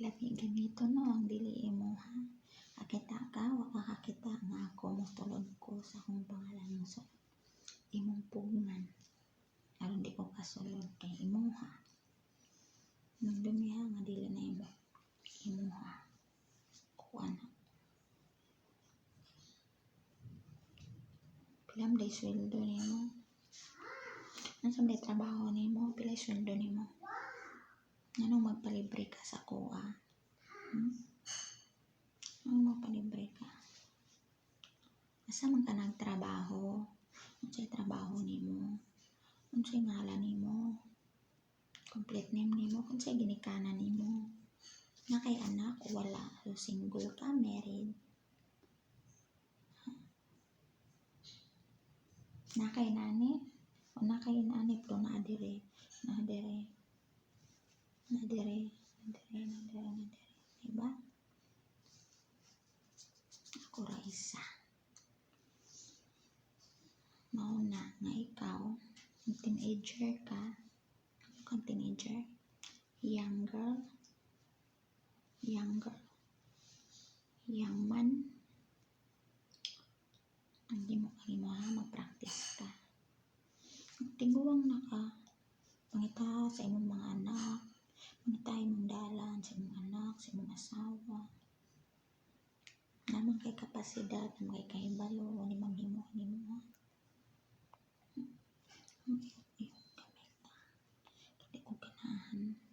Lami ganito no ang dili mo ha. Akita ka, waka kakita nga ako motulog ko sa akong pangalan mo sa imong pugngan. Aron di ko kasulod kay imuha. Nung dumiha nga dili na imuha. Kuan. Pilam day sweldo nimo. Ano may trabaho nimo? Pilay sweldo nimo? Anong magpalibre ka sa kuha? Anong magpalibre ka? Asa man ka nagtrabaho? Unsay trabaho nimo? Unsay ngalan nimo? Complete name nimo? Unsay ginikanan nimo? Na kay anak o wala? So single ka, married? Na kay nani? O na kay nani pero na dire. Diba? Ako ra isa. Mauna nga ikaw, teenager ka. Ano kang teenager? Young girl? Young man? Hindi mo ha, mag-practice ka. Tiguang na ka. Pangita sa imong mga anak. Pangita imong dalan sa imong anak, sa imong asawa. Naman kay kapasidad, naman kay kahibalo, ni manghimo nimo ha. Hindi ko ganahan.